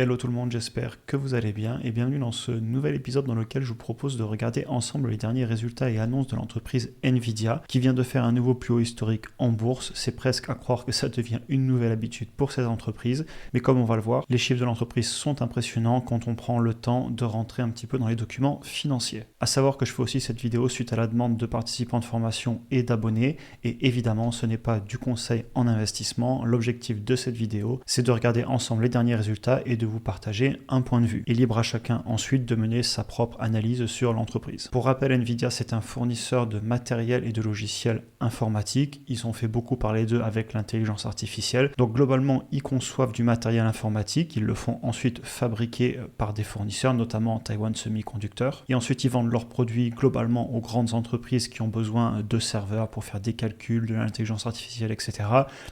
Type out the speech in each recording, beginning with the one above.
Hello tout le monde, j'espère que vous allez bien et bienvenue dans ce nouvel épisode dans lequel je vous propose de regarder ensemble les derniers résultats et annonces de l'entreprise Nvidia qui vient de faire un nouveau plus haut historique en bourse. C'est presque à croire que ça devient une nouvelle habitude pour cette entreprise, mais comme on va le voir, les chiffres de l'entreprise sont impressionnants quand on prend le temps de rentrer un petit peu dans les documents financiers. À savoir que je fais aussi cette vidéo suite à la demande de participants de formation et d'abonnés, et évidemment ce n'est pas du conseil en investissement. L'objectif de cette vidéo, c'est de regarder ensemble les derniers résultats et de vous partager un point de vue. Et libre à chacun ensuite de mener sa propre analyse sur l'entreprise. Pour rappel, Nvidia c'est un fournisseur de matériel et de logiciels informatiques. Ils ont fait beaucoup parler d'eux avec l'intelligence artificielle. Donc globalement, ils conçoivent du matériel informatique. Ils le font ensuite fabriquer par des fournisseurs, notamment Taiwan Semiconductor. Et ensuite, ils vendent leurs produits globalement aux grandes entreprises qui ont besoin de serveurs pour faire des calculs, de l'intelligence artificielle, etc.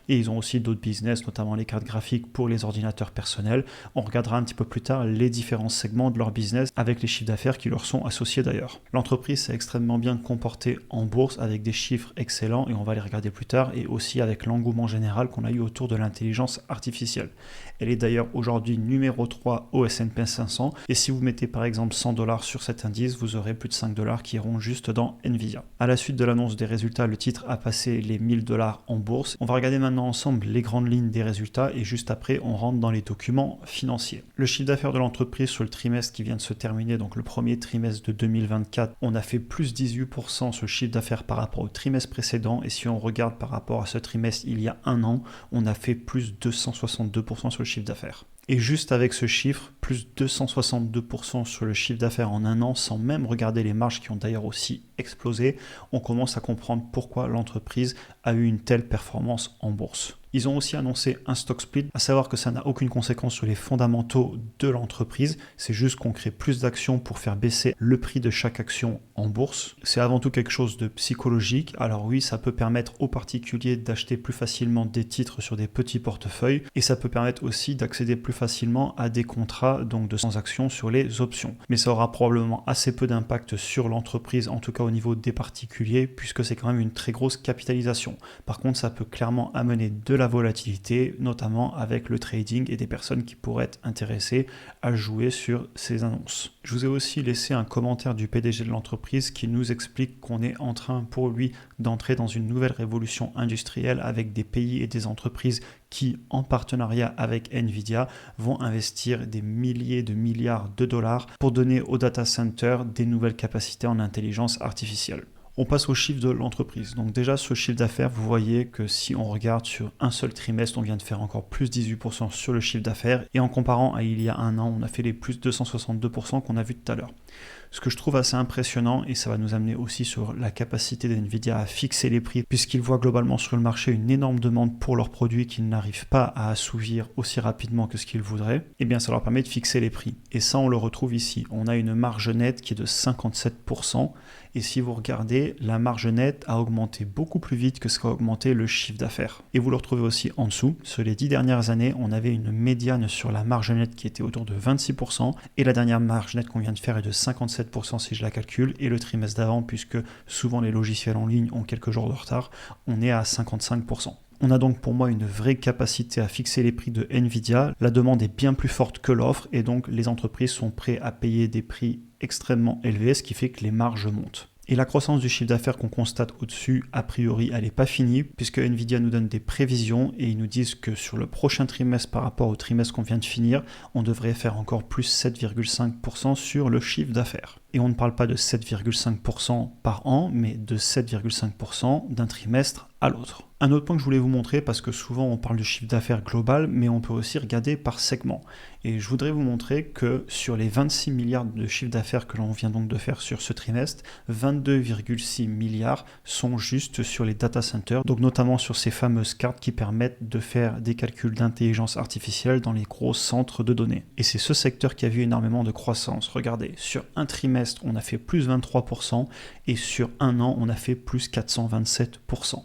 Et ils ont aussi d'autres business, notamment les cartes graphiques pour les ordinateurs personnels. On regardera un petit peu plus tard les différents segments de leur business avec les chiffres d'affaires qui leur sont associés d'ailleurs. L'entreprise s'est extrêmement bien comportée en bourse avec des chiffres excellents et on va les regarder plus tard, et aussi avec l'engouement général qu'on a eu autour de l'intelligence artificielle. Elle est d'ailleurs aujourd'hui numéro 3 au S&P 500 et si vous mettez par exemple $100 sur cet indice, vous aurez plus de $5 qui iront juste dans Nvidia. À la suite de l'annonce des résultats, le titre a passé les $1000 en bourse. On va regarder maintenant ensemble les grandes lignes des résultats et juste après on rentre dans les documents financiers. Le chiffre d'affaires de l'entreprise sur le trimestre qui vient de se terminer, donc le premier trimestre de 2024, on a fait plus 18% sur le chiffre d'affaires par rapport au trimestre précédent, et si on regarde par rapport à ce trimestre il y a un an, on a fait plus 262% sur le chiffre d'affaires. Et juste avec ce chiffre, plus 262% sur le chiffre d'affaires en un an, sans même regarder les marges qui ont d'ailleurs aussi explosé, on commence à comprendre pourquoi l'entreprise a eu une telle performance en bourse. Ils ont aussi annoncé un stock split, à savoir que ça n'a aucune conséquence sur les fondamentaux de l'entreprise, c'est juste qu'on crée plus d'actions pour faire baisser le prix de chaque action en bourse. C'est avant tout quelque chose de psychologique, alors oui, ça peut permettre aux particuliers d'acheter plus facilement des titres sur des petits portefeuilles, et ça peut permettre aussi d'accéder plus facilement à des contrats, donc de transactions sur les options. Mais ça aura probablement assez peu d'impact sur l'entreprise, en tout cas au niveau des particuliers, puisque c'est quand même une très grosse capitalisation. Par contre, ça peut clairement amener de la volatilité, notamment avec le trading et des personnes qui pourraient être intéressées à jouer sur ces annonces. Je vous ai aussi laissé un commentaire du PDG de l'entreprise qui nous explique qu'on est en train pour lui d'entrer dans une nouvelle révolution industrielle avec des pays et des entreprises qui, en partenariat avec Nvidia, vont investir des milliers de milliards de dollars pour donner aux data centers des nouvelles capacités en intelligence artificielle. On passe au chiffre de l'entreprise. Donc déjà, ce chiffre d'affaires, vous voyez que si on regarde sur un seul trimestre, on vient de faire encore plus 18% sur le chiffre d'affaires. Et en comparant à il y a un an, on a fait les plus 262% qu'on a vu tout à l'heure. Ce que je trouve assez impressionnant, et ça va nous amener aussi sur la capacité d'Nvidia à fixer les prix, puisqu'ils voient globalement sur le marché une énorme demande pour leurs produits qu'ils n'arrivent pas à assouvir aussi rapidement que ce qu'ils voudraient, et bien ça leur permet de fixer les prix. Et ça, on le retrouve ici. On a une marge nette qui est de 57%, et si vous regardez, la marge nette a augmenté beaucoup plus vite que ce qu'a augmenté le chiffre d'affaires. Et vous le retrouvez aussi en dessous. Sur les 10 dernières années, on avait une médiane sur la marge nette qui était autour de 26%, et la dernière marge nette qu'on vient de faire est de 57% si je la calcule, et le trimestre d'avant, puisque souvent les logiciels en ligne ont quelques jours de retard, on est à 55%. On a donc pour moi une vraie capacité à fixer les prix de Nvidia. La demande est bien plus forte que l'offre et donc les entreprises sont prêtes à payer des prix extrêmement élevés, ce qui fait que les marges montent. Et la croissance du chiffre d'affaires qu'on constate au-dessus, a priori, elle n'est pas finie, puisque Nvidia nous donne des prévisions et ils nous disent que sur le prochain trimestre par rapport au trimestre qu'on vient de finir, on devrait faire encore plus 7,5% sur le chiffre d'affaires. Et on ne parle pas de 7,5% par an, mais de 7,5% d'un trimestre à l'autre. Un autre point que je voulais vous montrer, parce que souvent on parle du chiffre d'affaires global, mais on peut aussi regarder par segment. Et je voudrais vous montrer que sur les 26 milliards de chiffre d'affaires que l'on vient donc de faire sur ce trimestre, 22,6 milliards sont juste sur les data centers, donc notamment sur ces fameuses cartes qui permettent de faire des calculs d'intelligence artificielle dans les gros centres de données. Et c'est ce secteur qui a vu énormément de croissance. Regardez, sur un trimestre, on a fait plus 23%, et sur un an, on a fait plus 427%.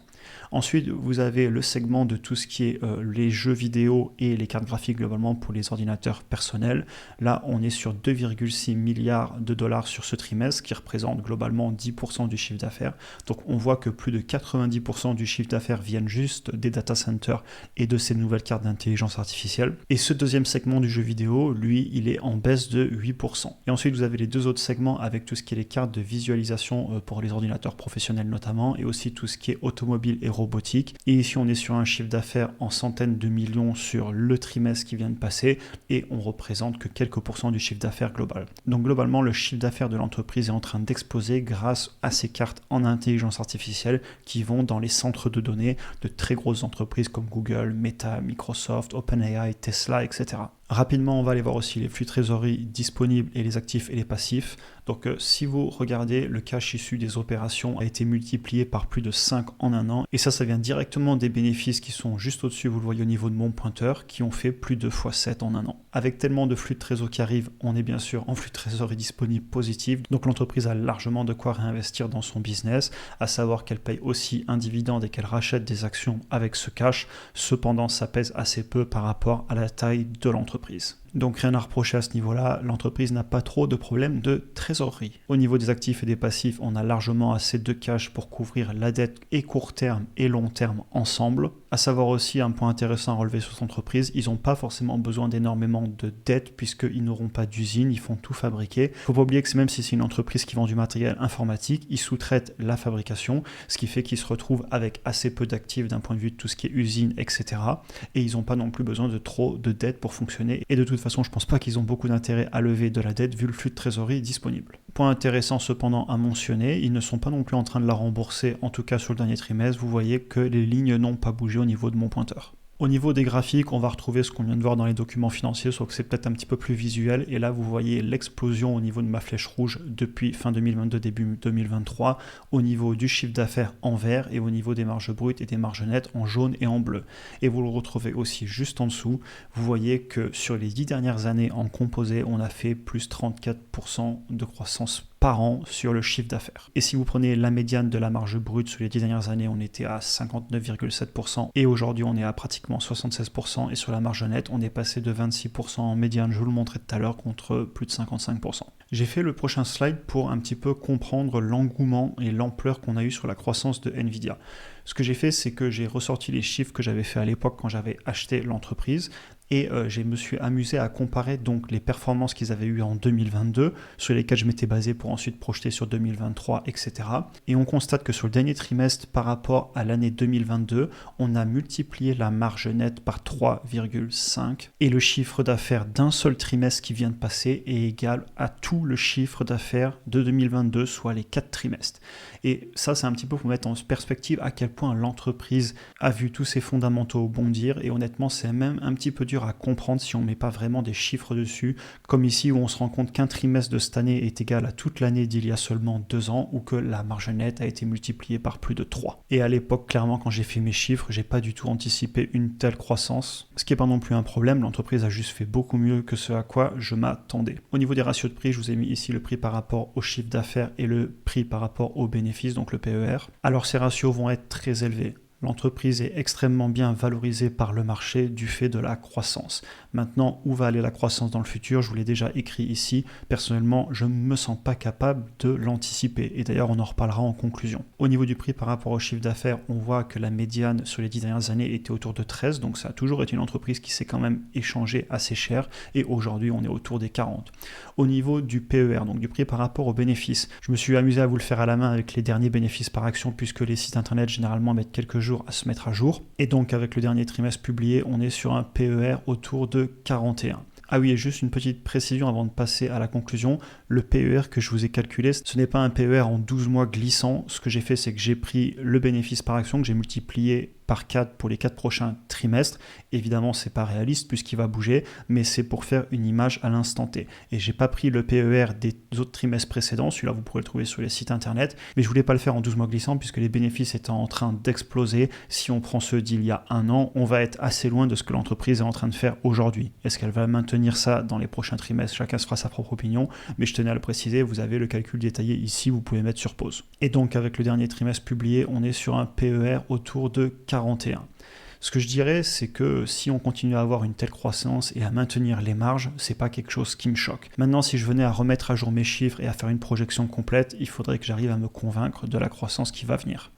Ensuite, vous avez le segment de tout ce qui est les jeux vidéo et les cartes graphiques globalement pour les ordinateurs personnels. Là, on est sur 2,6 milliards de dollars sur ce trimestre, qui représente globalement 10% du chiffre d'affaires. Donc on voit que plus de 90% du chiffre d'affaires viennent juste des data centers et de ces nouvelles cartes d'intelligence artificielle. Et ce deuxième segment du jeu vidéo, lui, il est en baisse de 8%. Et ensuite, vous avez les deux autres segments avec tout ce qui est les cartes de visualisation pour les ordinateurs professionnels notamment, et aussi tout ce qui est automobile et robotique. Et ici, on est sur un chiffre d'affaires en centaines de millions sur le trimestre qui vient de passer, et on représente que quelques pourcents du chiffre d'affaires global. Donc globalement, le chiffre d'affaires de l'entreprise est en train d'exploser grâce à ces cartes en intelligence artificielle qui vont dans les centres de données de très grosses entreprises comme Google, Meta, Microsoft, OpenAI, Tesla, etc. Rapidement, on va aller voir aussi les flux trésorerie disponibles et les actifs et les passifs. Donc si vous regardez, le cash issu des opérations a été multiplié par plus de 5 en un an. Et ça vient directement des bénéfices qui sont juste au-dessus, vous le voyez au niveau de mon pointeur, qui ont fait plus de x7 en un an. Avec tellement de flux de trésor qui arrivent, on est bien sûr en flux de trésorerie disponible positif. Donc l'entreprise a largement de quoi réinvestir dans son business, à savoir qu'elle paye aussi un dividende et qu'elle rachète des actions avec ce cash. Cependant, ça pèse assez peu par rapport à la taille de l'entreprise. Donc rien à reprocher à ce niveau-là, l'entreprise n'a pas trop de problèmes de trésorerie. Au niveau des actifs et des passifs, on a largement assez de cash pour couvrir la dette et court terme et long terme ensemble. À savoir aussi un point intéressant à relever sur cette entreprise, ils n'ont pas forcément besoin d'énormément de dettes puisqu'ils n'auront pas d'usine, ils font tout fabriquer. Il ne faut pas oublier que même si c'est une entreprise qui vend du matériel informatique, ils sous-traitent la fabrication, ce qui fait qu'ils se retrouvent avec assez peu d'actifs d'un point de vue de tout ce qui est usine, etc. Et ils n'ont pas non plus besoin de trop de dettes pour fonctionner. Et de toute façon, je ne pense pas qu'ils ont beaucoup d'intérêt à lever de la dette vu le flux de trésorerie disponible. Point intéressant cependant à mentionner, ils ne sont pas non plus en train de la rembourser, en tout cas sur le dernier trimestre. Vous voyez que les lignes n'ont pas bougé au niveau de mon pointeur. Au niveau des graphiques, on va retrouver ce qu'on vient de voir dans les documents financiers, sauf que c'est peut-être un petit peu plus visuel. Et là, vous voyez l'explosion au niveau de ma flèche rouge depuis fin 2022, début 2023, au niveau du chiffre d'affaires en vert et au niveau des marges brutes et des marges nettes en jaune et en bleu. Et vous le retrouvez aussi juste en dessous. Vous voyez que sur les 10 dernières années en composé, on a fait plus 34% de croissance par an sur le chiffre d'affaires. Et si vous prenez la médiane de la marge brute sur les 10 dernières années, on était à 59,7% et aujourd'hui on est à pratiquement 76%, et sur la marge nette, on est passé de 26% en médiane, je vous le montrais tout à l'heure, contre plus de 55%. J'ai fait le prochain slide pour un petit peu comprendre l'engouement et l'ampleur qu'on a eu sur la croissance de Nvidia. Ce que j'ai fait, c'est que j'ai ressorti les chiffres que j'avais fait à l'époque quand j'avais acheté l'entreprise. Et je me suis amusé à comparer donc les performances qu'ils avaient eues en 2022, sur lesquelles je m'étais basé pour ensuite projeter sur 2023, etc. Et on constate que sur le dernier trimestre, par rapport à l'année 2022, on a multiplié la marge nette par 3,5. Et le chiffre d'affaires d'un seul trimestre qui vient de passer est égal à tout le chiffre d'affaires de 2022, soit les 4 trimestres. Et ça, c'est un petit peu pour mettre en perspective à quel point l'entreprise a vu tous ses fondamentaux bondir. Et honnêtement, c'est même un petit peu dur à comprendre si on ne met pas vraiment des chiffres dessus, comme ici où on se rend compte qu'un trimestre de cette année est égal à toute l'année d'il y a seulement 2 ans, ou que la marge nette a été multipliée par plus de 3. Et à l'époque, clairement, quand j'ai fait mes chiffres, j'ai pas du tout anticipé une telle croissance, ce qui n'est pas non plus un problème. L'entreprise a juste fait beaucoup mieux que ce à quoi je m'attendais. Au niveau des ratios de prix, je vous ai mis ici le prix par rapport au chiffre d'affaires et le prix par rapport au bénéfice, donc le PER. Alors ces ratios vont être très élevés. L'entreprise est extrêmement bien valorisée par le marché du fait de la croissance. Maintenant, où va aller la croissance dans le futur? Je vous l'ai déjà écrit ici. Personnellement, je ne me sens pas capable de l'anticiper. Et d'ailleurs, on en reparlera en conclusion. Au niveau du prix par rapport au chiffre d'affaires, on voit que la médiane sur les 10 dernières années était autour de 13. Donc ça a toujours été une entreprise qui s'est quand même échangée assez cher. Et aujourd'hui, on est autour des 40. Au niveau du PER, donc du prix par rapport aux bénéfices, je me suis amusé à vous le faire à la main avec les derniers bénéfices par action, puisque les sites internet généralement mettent quelques jours à se mettre à jour. Et donc avec le dernier trimestre publié, on est sur un PER autour de 41. Ah oui, et juste une petite précision avant de passer à la conclusion, le PER que je vous ai calculé, ce n'est pas un PER en 12 mois glissant. Ce que j'ai fait, c'est que j'ai pris le bénéfice par action que j'ai multiplié par 4 pour les 4 prochains trimestres. Évidemment, c'est pas réaliste puisqu'il va bouger, mais c'est pour faire une image à l'instant T. Et j'ai pas pris le PER des autres trimestres précédents, celui-là vous pourrez le trouver sur les sites internet, mais je voulais pas le faire en 12 mois glissants puisque les bénéfices étant en train d'exploser. Si on prend ceux d'il y a un an, on va être assez loin de ce que l'entreprise est en train de faire aujourd'hui. Est-ce qu'elle va maintenir ça dans les prochains trimestres? Chacun se fera sa propre opinion, mais je tenais à le préciser, vous avez le calcul détaillé ici, vous pouvez mettre sur pause. Et donc avec le dernier trimestre publié, on est sur un PER autour de 41. Ce que je dirais, c'est que si on continue à avoir une telle croissance et à maintenir les marges, c'est pas quelque chose qui me choque. Maintenant, si je venais à remettre à jour mes chiffres et à faire une projection complète, il faudrait que j'arrive à me convaincre de la croissance qui va venir.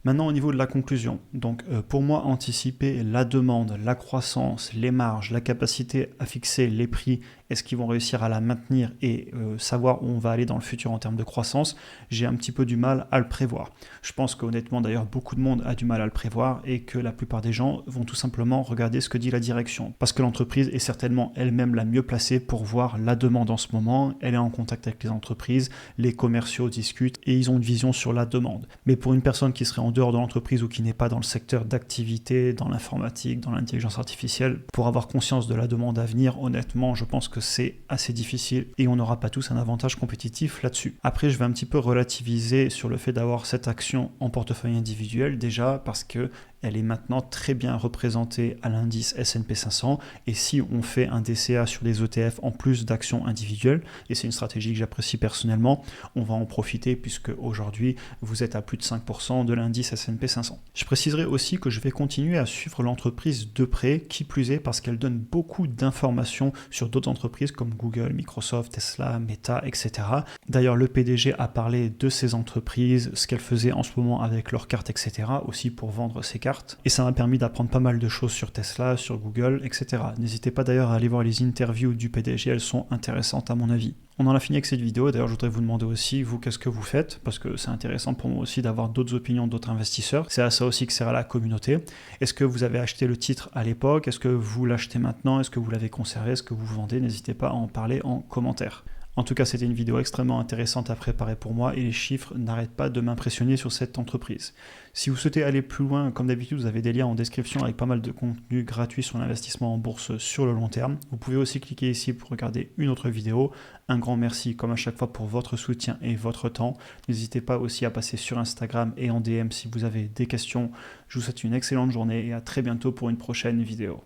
Maintenant, au niveau de la conclusion, donc pour moi, anticiper la demande, la croissance, les marges, la capacité à fixer les prix, est-ce qu'ils vont réussir à la maintenir et savoir où on va aller dans le futur en termes de croissance, j'ai un petit peu du mal à le prévoir. Je pense qu'honnêtement, d'ailleurs, beaucoup de monde a du mal à le prévoir et que la plupart des gens vont tout simplement regarder ce que dit la direction. Parce que l'entreprise est certainement elle-même la mieux placée pour voir la demande en ce moment, elle est en contact avec les entreprises, les commerciaux discutent et ils ont une vision sur la demande. Mais pour une personne qui serait en dehors de l'entreprise ou qui n'est pas dans le secteur d'activité, dans l'informatique, dans l'intelligence artificielle, pour avoir conscience de la demande à venir, honnêtement, je pense que c'est assez difficile et on n'aura pas tous un avantage compétitif là-dessus. Après, je vais un petit peu relativiser sur le fait d'avoir cette action en portefeuille individuel, déjà parce que elle est maintenant très bien représentée à l'indice S&P 500 et si on fait un DCA sur des ETF en plus d'actions individuelles, et c'est une stratégie que j'apprécie personnellement, on va en profiter puisque aujourd'hui vous êtes à plus de 5% de l'indice S&P 500. Je préciserai aussi que je vais continuer à suivre l'entreprise de près, qui plus est parce qu'elle donne beaucoup d'informations sur d'autres entreprises comme Google, Microsoft, Tesla, Meta, etc. D'ailleurs, le PDG a parlé de ces entreprises, ce qu'elles faisaient en ce moment avec leurs cartes, etc. aussi pour vendre ces cartes. Et ça m'a permis d'apprendre pas mal de choses sur Tesla, sur Google, etc. N'hésitez pas d'ailleurs à aller voir les interviews du PDG, elles sont intéressantes à mon avis. On en a fini avec cette vidéo, d'ailleurs je voudrais vous demander aussi, vous, qu'est-ce que vous faites? Parce que c'est intéressant pour moi aussi d'avoir d'autres opinions d'autres investisseurs. C'est à ça aussi que sert à la communauté. Est-ce que vous avez acheté le titre à l'époque? Est-ce que vous l'achetez maintenant? Est-ce que vous l'avez conservé? Est-ce que vous vendez? N'hésitez pas à en parler en commentaire. En tout cas, c'était une vidéo extrêmement intéressante à préparer pour moi et les chiffres n'arrêtent pas de m'impressionner sur cette entreprise. Si vous souhaitez aller plus loin, comme d'habitude, vous avez des liens en description avec pas mal de contenu gratuit sur l'investissement en bourse sur le long terme. Vous pouvez aussi cliquer ici pour regarder une autre vidéo. Un grand merci, comme à chaque fois, pour votre soutien et votre temps. N'hésitez pas aussi à passer sur Instagram et en DM si vous avez des questions. Je vous souhaite une excellente journée et à très bientôt pour une prochaine vidéo.